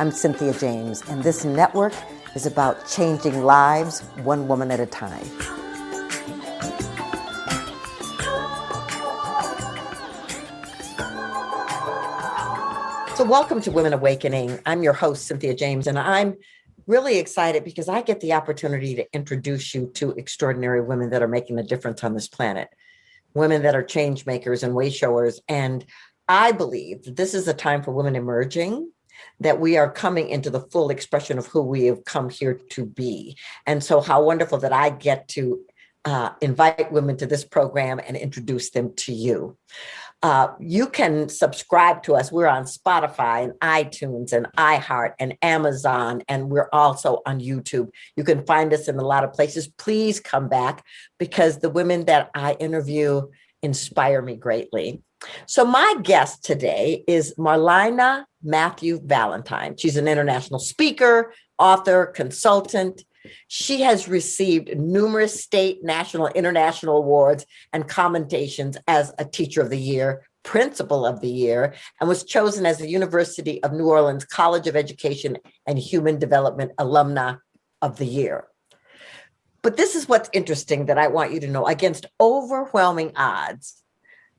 I'm Cynthia James, and this network is about changing lives one woman at a time. So welcome to Women Awakening. I'm your host, Cynthia James, and I'm really excited because I get the opportunity to introduce you to extraordinary women that are making a difference on this planet, women that are change makers and way showers. And I believe that this is a time for women emerging, that we are coming into the full expression of who we have come here to be. And so how wonderful that I get to invite women to this program and introduce them to you. You can subscribe to us. We're on Spotify and iTunes and iHeart and Amazon, and we're also on YouTube. You can find us in a lot of places. Please come back because the women that I interview inspire me greatly. So my guest today is Merlyna Valentine. She's an international speaker, author, consultant. She has received numerous state, national, international awards and commendations as a Teacher of the Year, Principal of the Year, and was chosen as the University of New Orleans College of Education and Human Development Alumna of the Year. But this is what's interesting that I want you to know. Against overwhelming odds,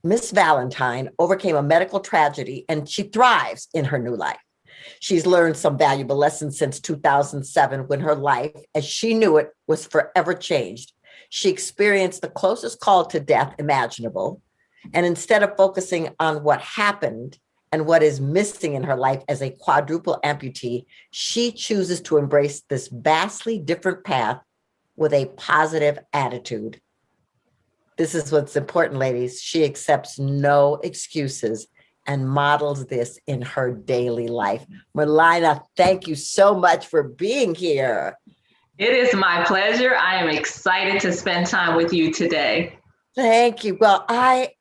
Miss Valentine overcame a medical tragedy and she thrives in her new life. She's learned some valuable lessons since 2007 when her life, as she knew it, was forever changed. She experienced the closest call to death imaginable. And instead of focusing on what happened and what is missing in her life as a quadruple amputee, she chooses to embrace this vastly different path with a positive attitude. This is what's important, ladies. She accepts no excuses and models this in her daily life. Merlyna, thank you so much for being here. It is my pleasure. I am excited to spend time with you today. Thank you. Well, I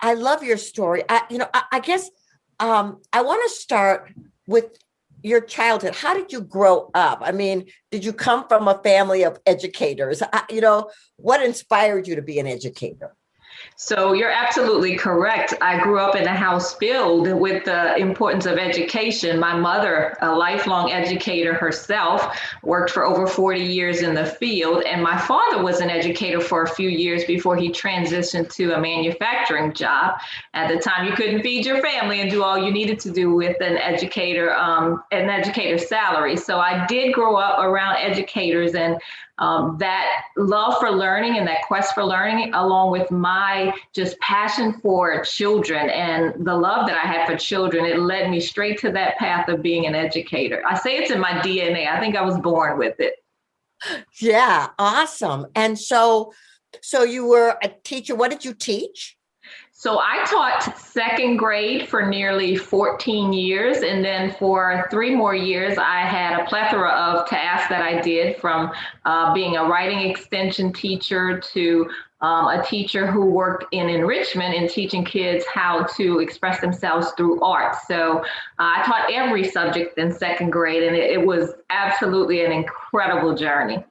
love your story. I guess I want to start with your childhood. How did you grow up? I mean, did you come from a family of educators? What inspired you to be an educator? So you're absolutely correct. I grew up in a house filled with the importance of education. My mother, a lifelong educator herself, worked for over 40 years in the field. And my father was an educator for a few years before he transitioned to a manufacturing job. At the time, you couldn't feed your family and do all you needed to do with an educator's salary. So I did grow up around educators, and that love for learning and that quest for learning, along with my just passion for children and the love that I had for children, it led me straight to that path of being an educator. I say it's in my DNA. I think I was born with it. Yeah, awesome. And so you were a teacher. What did you teach? So I taught second grade for nearly 14 years. And then for 3 more years, I had a plethora of tasks that I did, from being a writing extension teacher to a teacher who worked in enrichment and teaching kids how to express themselves through art. So I taught every subject in second grade, and it was absolutely an incredible journey.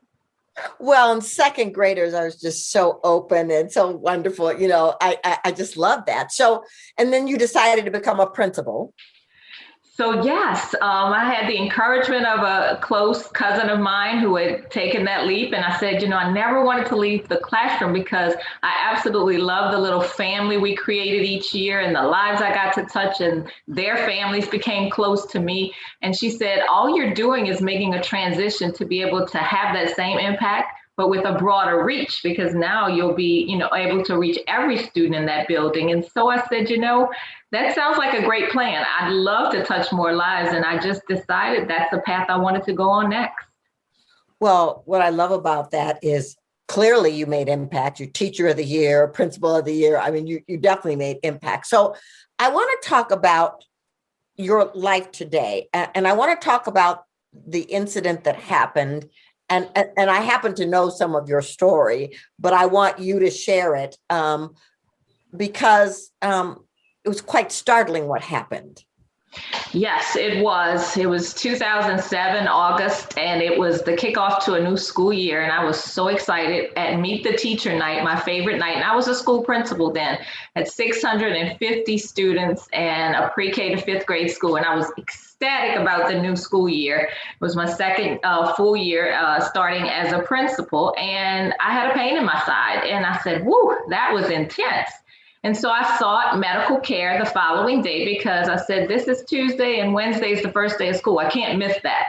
Well, and second graders are just so open and so wonderful. I just love that. So, and then you decided to become a principal. So yes, I had the encouragement of a close cousin of mine who had taken that leap. And I said, I never wanted to leave the classroom because I absolutely love the little family we created each year and the lives I got to touch, and their families became close to me. And she said, all you're doing is making a transition to be able to have that same impact, but with a broader reach, because now you'll be, able to reach every student in that building. And so I said, that sounds like a great plan. I'd love to touch more lives. And I just decided that's the path I wanted to go on next. Well, what I love about that is clearly you made impact. You're Teacher of the Year, Principal of the Year. I mean, you definitely made impact. So I want to talk about your life today. And I want to talk about the incident that happened. And I happen to know some of your story, but I want you to share it because it was quite startling what happened. Yes, it was. It was 2007, August, and it was the kickoff to a new school year. And I was so excited at Meet the Teacher night, my favorite night. And I was a school principal then at 650 students and a pre-K to fifth grade school. And I was ecstatic about the new school year. It was my second full year starting as a principal. And I had a pain in my side. And I said, whoo, that was intense. And so I sought medical care the following day because I said, this is Tuesday and Wednesday is the first day of school. I can't miss that.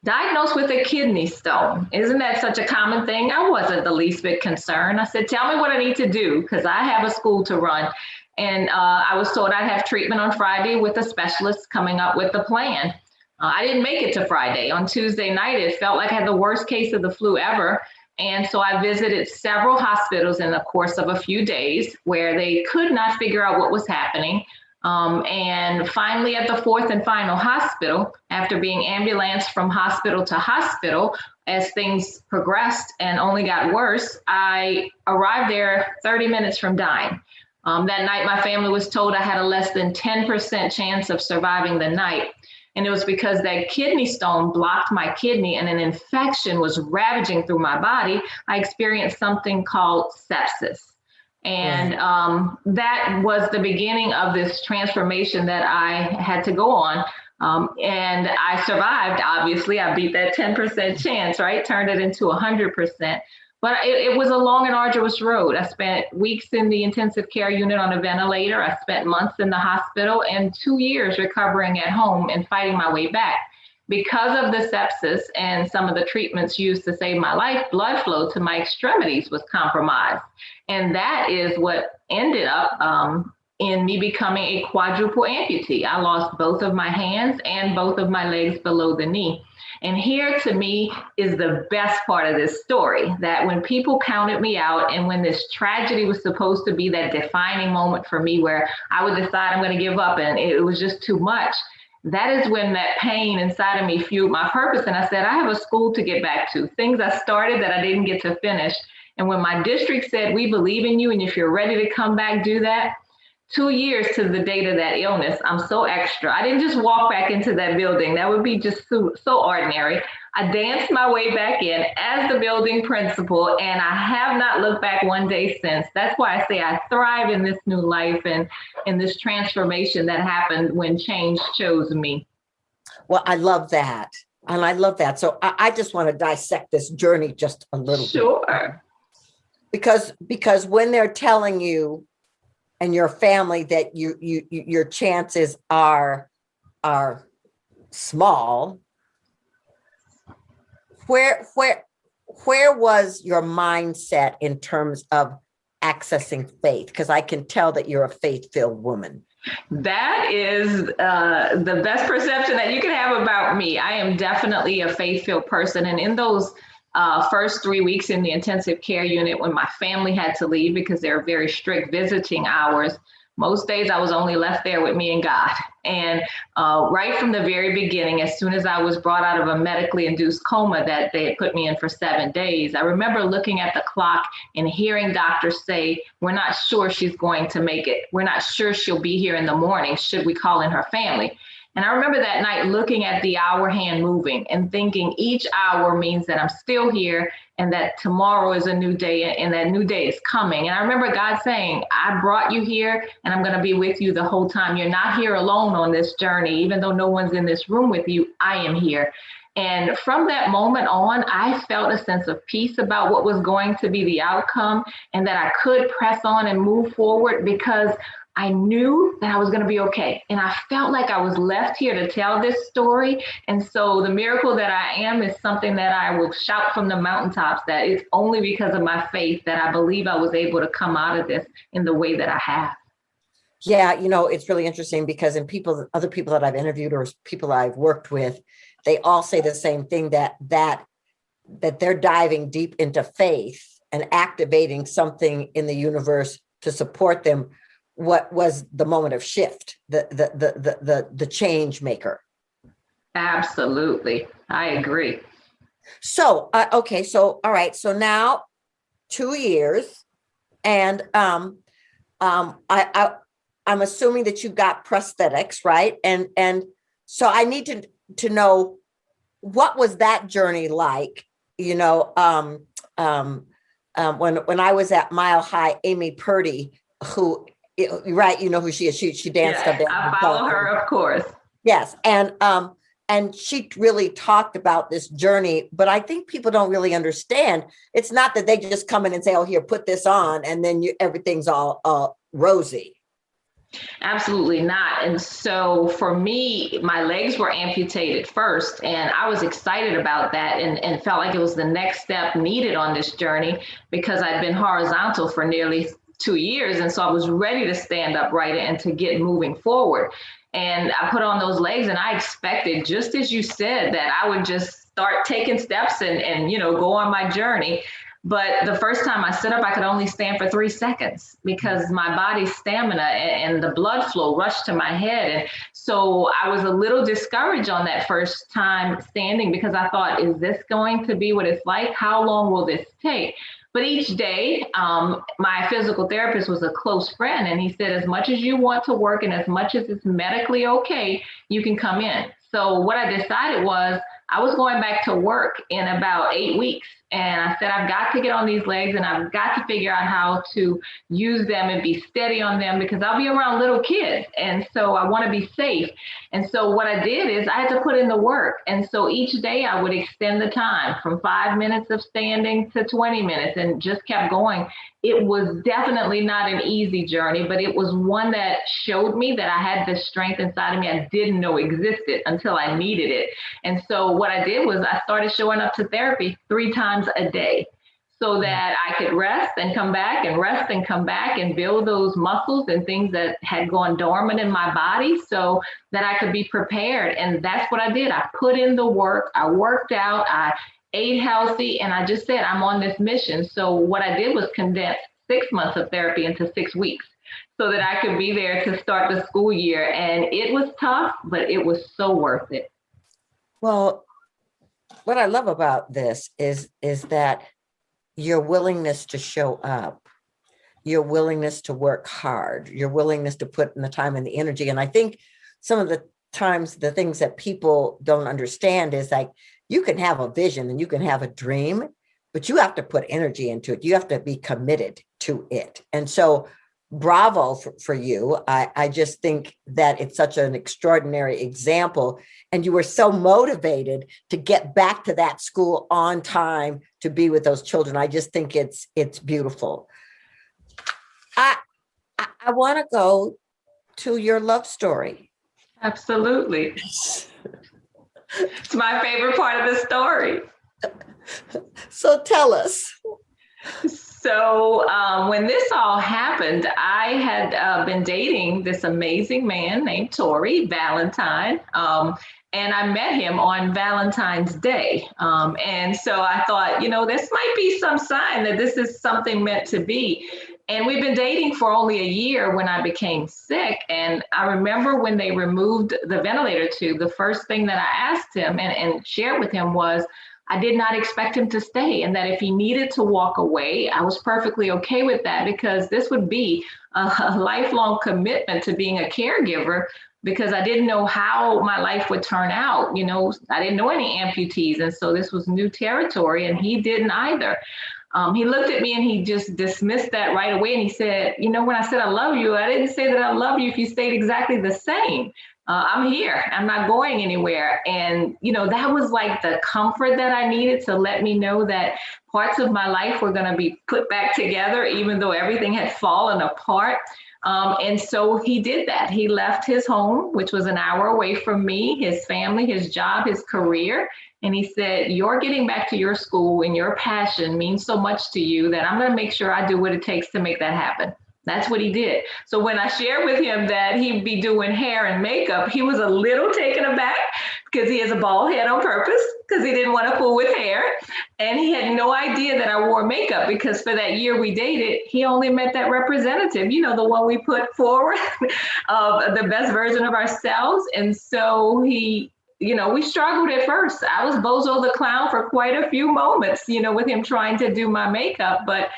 Diagnosed with a kidney stone. Isn't that such a common thing? I wasn't the least bit concerned. I said, tell me what I need to do because I have a school to run. And I was told I'd have treatment on Friday with a specialist coming up with the plan. I didn't make it to Friday. On Tuesday night, it felt like I had the worst case of the flu ever. And so I visited several hospitals in the course of a few days where they could not figure out what was happening. And finally, at the fourth and final hospital, after being ambulanced from hospital to hospital, as things progressed and only got worse, I arrived there 30 minutes from dying. That night, my family was told I had a less than 10% chance of surviving the night. And it was because that kidney stone blocked my kidney and an infection was ravaging through my body. I experienced something called sepsis. And that was the beginning of this transformation that I had to go on. And I survived, obviously. I beat that 10% chance, right? Turned it into 100%. But it was a long and arduous road. I spent weeks in the intensive care unit on a ventilator. I spent months in the hospital and 2 years recovering at home and fighting my way back. Because of the sepsis and some of the treatments used to save my life, blood flow to my extremities was compromised. And that is what ended up in me becoming a quadruple amputee. I lost both of my hands and both of my legs below the knee. And here to me is the best part of this story, that when people counted me out and when this tragedy was supposed to be that defining moment for me where I would decide I'm going to give up and it was just too much, that is when that pain inside of me fueled my purpose. And I said, I have a school to get back to, things I started that I didn't get to finish. And when my district said, we believe in you, and if you're ready to come back, do that. 2 years to the date of that illness, I'm so extra. I didn't just walk back into that building. That would be just so ordinary. I danced my way back in as the building principal, and I have not looked back one day since. That's why I say I thrive in this new life and in this transformation that happened when change chose me. Well, I love that. And I love that. So I just want to dissect this journey just a little bit. Sure. Because when they're telling you and your family that your chances are small, where was your mindset in terms of accessing faith? Because I can tell that you're a faith-filled woman. That is the best perception that you can have about me. I am definitely a faith-filled person. And in those first 3 weeks in the intensive care unit, when my family had to leave because there are very strict visiting hours, most days I was only left there with me and God. And right from the very beginning, as soon as I was brought out of a medically induced coma that they had put me in for 7 days, I remember looking at the clock and hearing doctors say, we're not sure she's going to make it. We're not sure she'll be here in the morning. Should we call in her family? And I remember that night looking at the hour hand moving and thinking each hour means that I'm still here and that tomorrow is a new day and that new day is coming. And I remember God saying, I brought you here and I'm going to be with you the whole time. You're not here alone on this journey. Even though no one's in this room with you, I am here. And from that moment on, I felt a sense of peace about what was going to be the outcome and that I could press on and move forward because I knew that I was going to be okay. And I felt like I was left here to tell this story. And so the miracle that I am is something that I will shout from the mountaintops, that it's only because of my faith that I believe I was able to come out of this in the way that I have. Yeah, it's really interesting because other people that I've interviewed or people I've worked with, they all say the same thing, that they're diving deep into faith and activating something in the universe to support them. What was the moment of shift, the change maker? Absolutely. I agree. So, okay. So, all right. So now 2 years and, I'm assuming that you got prosthetics, right? And So I need to know, what was that journey like? When I was at Mile High, Amy Purdy, who, right, you know who she is. She danced on Yes, that. I follow her, of course. Yes, and she really talked about this journey, but I think people don't really understand. It's not that they just come in and say, "Oh, here, put this on," and then everything's all rosy. Absolutely not. And so for me, my legs were amputated first, and I was excited about that and felt like it was the next step needed on this journey because I'd been horizontal for nearly 2 years. And so I was ready to stand upright and to get moving forward. And I put on those legs, and I expected, just as you said, that I would just start taking steps and go on my journey. But the first time I stood up, I could only stand for 3 seconds because my body's stamina and the blood flow rushed to my head. And so I was a little discouraged on that first time standing because I thought, is this going to be what it's like? How long will this take? But each day, my physical therapist was a close friend, and he said, as much as you want to work and as much as it's medically okay, you can come in. So what I decided was I was going back to work in about 8 weeks. And I said, I've got to get on these legs and I've got to figure out how to use them and be steady on them because I'll be around little kids. And so I want to be safe. And so what I did is I had to put in the work. And so each day I would extend the time from 5 minutes of standing to 20 minutes and just kept going. It was definitely not an easy journey, but it was one that showed me that I had this strength inside of me I didn't know existed until I needed it. And so what I did was I started showing up to therapy 3 times a day so that I could rest and come back and rest and come back and build those muscles and things that had gone dormant in my body so that I could be prepared. And that's what I did. I put in the work. I worked out. I ate healthy. And I just said, I'm on this mission. So what I did was condense 6 months of therapy into 6 weeks so that I could be there to start the school year. And it was tough, but it was so worth it. Well, what I love about this is that your willingness to show up, your willingness to work hard, your willingness to put in the time and the energy. And I think some of the times the things that people don't understand is like, you can have a vision and you can have a dream, but you have to put energy into it. You have to be committed to it. And so bravo for you. I just think that it's such an extraordinary example. And you were so motivated to get back to that school on time to be with those children. I just think it's beautiful. I want to go to your love story. Absolutely. It's my favorite part of the story. So tell us. So when this all happened, I had been dating this amazing man named Tori Valentine. And I met him on Valentine's Day. And so I thought, this might be some sign that this is something meant to be. And we've been dating for only a year when I became sick. And I remember when they removed the ventilator tube, the first thing that I asked him and shared with him was, I did not expect him to stay, and that if he needed to walk away, I was perfectly okay with that because this would be a lifelong commitment to being a caregiver because I didn't know how my life would turn out. I didn't know any amputees. And so this was new territory and he didn't either. He looked at me and he just dismissed that right away. And he said, when I said I love you, I didn't say that I love you if you stayed exactly the same. I'm here. I'm not going anywhere. And, that was like the comfort that I needed to let me know that parts of my life were going to be put back together, even though everything had fallen apart. And so he did that. He left his home, which was an hour away from me, his family, his job, his career. And he said, you're getting back to your school and your passion means so much to you that I'm going to make sure I do what it takes to make that happen. That's what he did. So when I shared with him that he'd be doing hair and makeup, he was a little taken aback because he has a bald head on purpose because he didn't want to fool with hair. And he had no idea that I wore makeup because for that year we dated, he only met that representative, the one we put forward of the best version of ourselves. And so we struggled at first. I was Bozo the Clown for quite a few moments, with him trying to do my makeup, but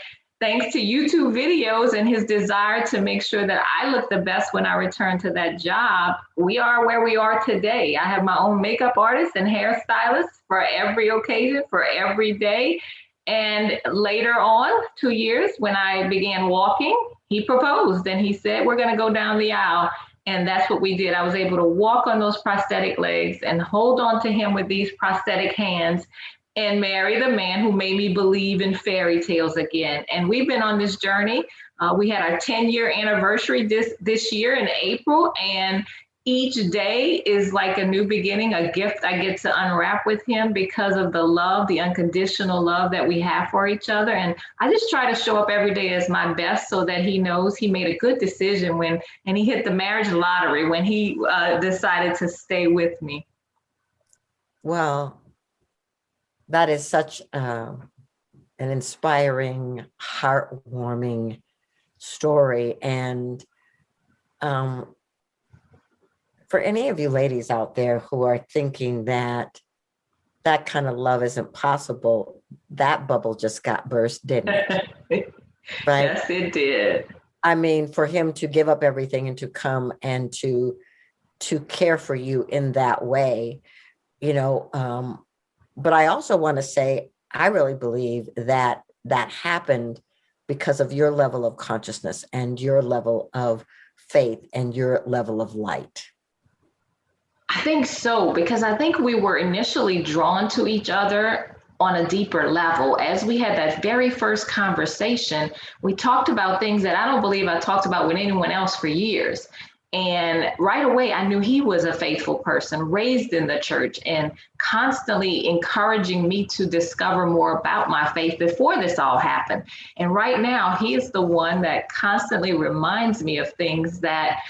thanks to YouTube videos and his desire to make sure that I look the best when I return to that job, we are where we are today. I have my own makeup artist and hairstylist for every occasion, for every day. And later on, 2 years, when I began walking, he proposed and he said, we're going to go down the aisle. And that's what we did. I was able to walk on those prosthetic legs and hold on to him with these prosthetic hands and marry the man who made me believe in fairy tales again. And we've been on this journey. We had our 10-year anniversary this year in April, and each day is like a new beginning, a gift I get to unwrap with him because of the love, the unconditional love that we have for each other. And I just try to show up every day as my best so that he knows he made a good decision and he hit the marriage lottery when he decided to stay with me. Well, that is such an inspiring, heartwarming story. And for any of you ladies out there who are thinking that that kind of love isn't possible, that bubble just got burst, didn't it? Right? Yes, it did. I mean, for him to give up everything and to come and to care for you in that way, but I also want to say, I really believe that that happened because of your level of consciousness and your level of faith and your level of light. I think so, because I think we were initially drawn to each other on a deeper level. As we had that very first conversation, we talked about things that I don't believe I talked about with anyone else for years. And right away, I knew he was a faithful person, raised in the church and constantly encouraging me to discover more about my faith before this all happened. And right now, he is the one that constantly reminds me of things that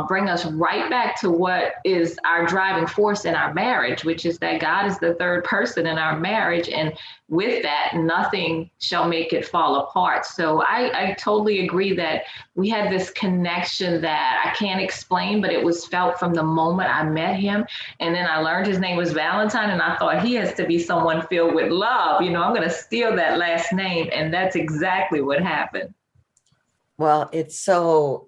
bring us right back to what is our driving force in our marriage, which is that God is the third person in our marriage. And with that, nothing shall make it fall apart. So I totally agree that we had this connection that I can't explain, but it was felt from the moment I met him. And then I learned his name was Valentine, and I thought he has to be someone filled with love. I'm going to steal that last name. And that's exactly what happened. Well, it's so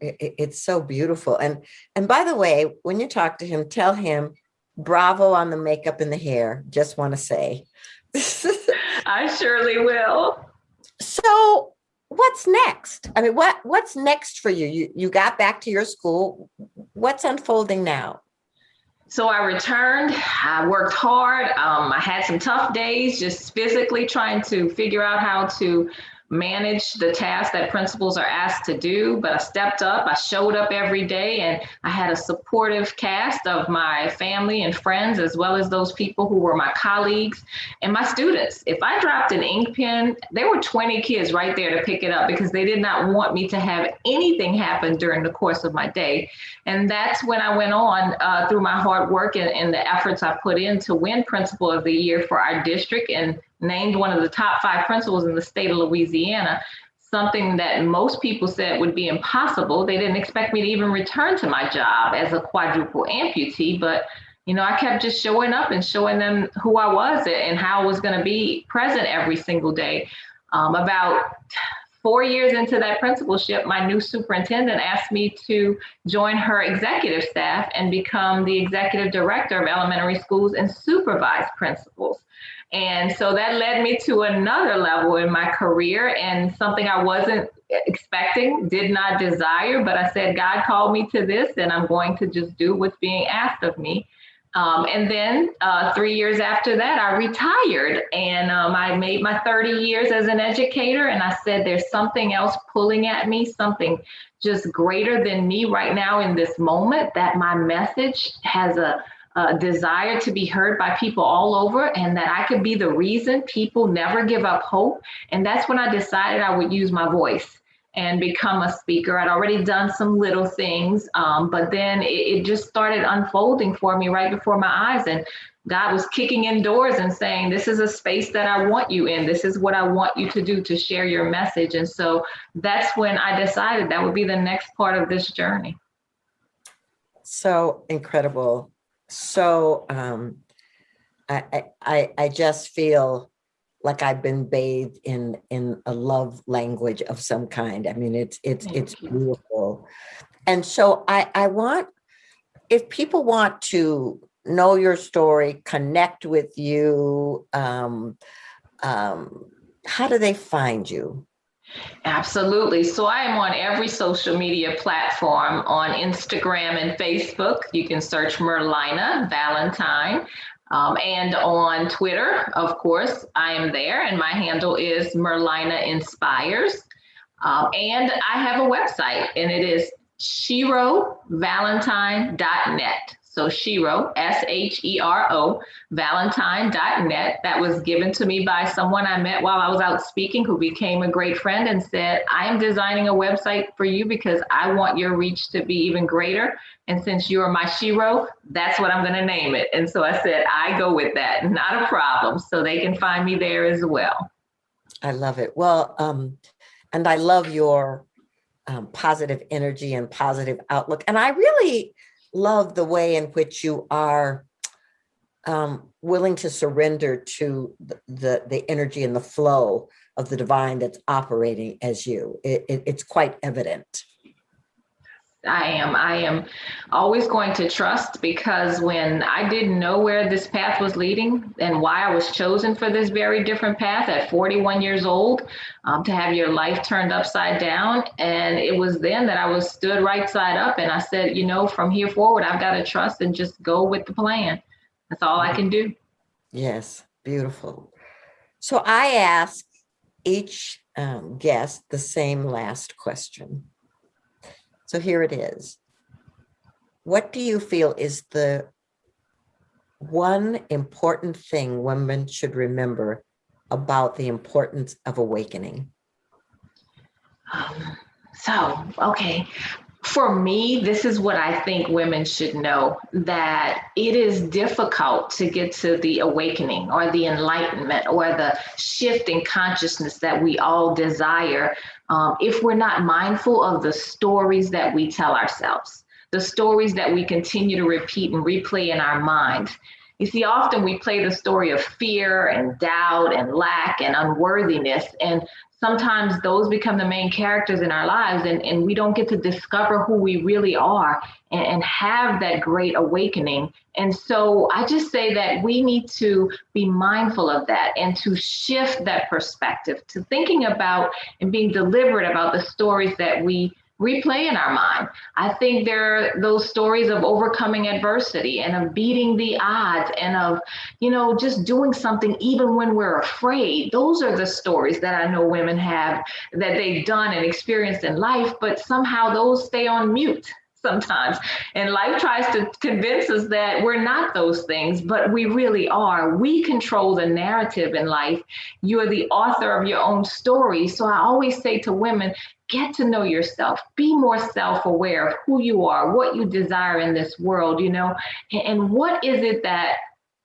beautiful. And by the way, when you talk to him, tell him bravo on the makeup and the hair. Just want to say. I surely will. So what's next? I mean, what's next for you? You got back to your school. What's unfolding now? So I returned, I worked hard. I had some tough days, just physically trying to figure out how to manage the tasks that principals are asked to do, but I stepped up, I showed up every day, and I had a supportive cast of my family and friends, as well as those people who were my colleagues and my students. If I dropped an ink pen, there were 20 kids right there to pick it up because they did not want me to have anything happen during the course of my day. And that's when I went on through my hard work and the efforts I put in to win Principal of the Year for our district and named one of the top 5 principals in the state of Louisiana, something that most people said would be impossible. They didn't expect me to even return to my job as a quadruple amputee, but I kept just showing up and showing them who I was and how I was going to be present every single day. About 4 years into that principalship, my new superintendent asked me to join her executive staff and become the executive director of elementary schools and supervise principals. And so that led me to another level in my career and something I wasn't expecting, did not desire, but I said, God called me to this and I'm going to just do what's being asked of me. And then 3 years after that, I retired and I made my 30 years as an educator. And I said, there's something else pulling at me, something just greater than me right now in this moment, that my message has a desire to be heard by people all over, and that I could be the reason people never give up hope. And that's when I decided I would use my voice and become a speaker. I'd already done some little things, but then it just started unfolding for me right before my eyes. And God was kicking in doors and saying, this is a space that I want you in. This is what I want you to do to share your message. And so that's when I decided that would be the next part of this journey. So incredible. So I just feel like I've been bathed in a love language of some kind. I mean, it's beautiful. And so I want, if people want to know your story, connect with you, how do they find you? Absolutely. So I am on every social media platform on Instagram and Facebook. You can search Merlyna Valentine. And on Twitter, of course, I am there, and my handle is Merlyna Inspires. And I have a website, and it is sherovalentine.net. So Shero, Shero, Valentine.net. That was given to me by someone I met while I was out speaking, who became a great friend and said, I am designing a website for you because I want your reach to be even greater. And since you are my Shero, that's what I'm going to name it. And so I said, I go with that. Not a problem. So they can find me there as well. I love it. Well, and I love your positive energy and positive outlook. And I really love the way in which you are willing to surrender to the energy and the flow of the divine that's operating as you. It's quite evident. I am always going to trust, because when I didn't know where this path was leading and why I was chosen for this very different path at 41 years old, to have your life turned upside down. And it was then that I was stood right side up. And I said, from here forward, I've got to trust and just go with the plan. That's all I can do. Yes. Beautiful. So I ask each guest the same last question. So here it is. What do you feel is the one important thing women should remember about the importance of awakening? Okay. For me, this is what I think women should know, that it is difficult to get to the awakening or the enlightenment or the shift in consciousness that we all desire, if we're not mindful of the stories that we tell ourselves, the stories that we continue to repeat and replay in our mind. You see, often we play the story of fear and doubt and lack and unworthiness, and sometimes those become the main characters in our lives, and we don't get to discover who we really are and have that great awakening. And so I just say that we need to be mindful of that and to shift that perspective to thinking about and being deliberate about the stories that we replay in our mind. I think there are those stories of overcoming adversity and of beating the odds and of, just doing something even when we're afraid. Those are the stories that I know women have that they've done and experienced in life, but somehow those stay on mute sometimes. And life tries to convince us that we're not those things, but we really are. We control the narrative in life. You are the author of your own story. So I always say to women, get to know yourself, be more self-aware of who you are, what you desire in this world, and what is it that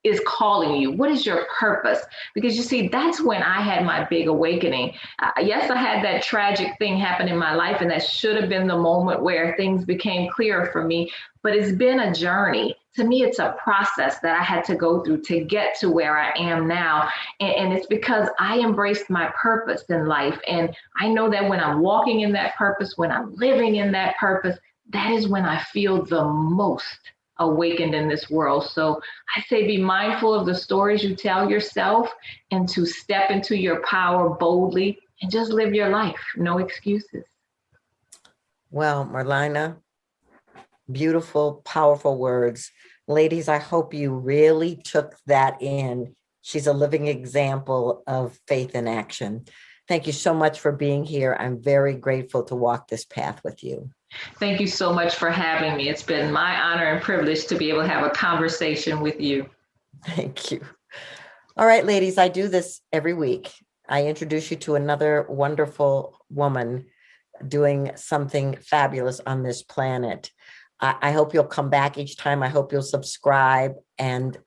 is calling you? What is your purpose? Because you see, that's when I had my big awakening. Yes, I had that tragic thing happen in my life, and that should have been the moment where things became clearer for me. But it's been a journey. To me, it's a process that I had to go through to get to where I am now. And it's because I embraced my purpose in life. And I know that when I'm walking in that purpose, when I'm living in that purpose, that is when I feel the most awakened in this world. So I say be mindful of the stories you tell yourself and to step into your power boldly and just live your life. No excuses. Well, Merlyna, beautiful, powerful words. Ladies, I hope you really took that in. She's a living example of faith in action. Thank you so much for being here. I'm very grateful to walk this path with you. Thank you so much for having me. It's been my honor and privilege to be able to have a conversation with you. Thank you. All right, ladies, I do this every week. I introduce you to another wonderful woman doing something fabulous on this planet. I hope you'll come back each time. I hope you'll subscribe and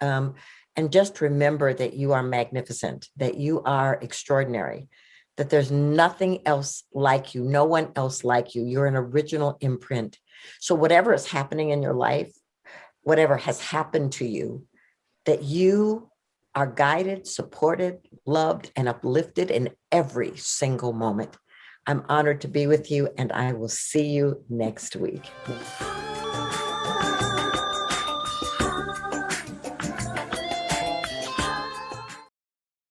just remember that you are magnificent, that you are extraordinary, that there's nothing else like you, no one else like you. You're an original imprint. So whatever is happening in your life, whatever has happened to you, that you are guided, supported, loved, and uplifted in every single moment. I'm honored to be with you, and I will see you next week.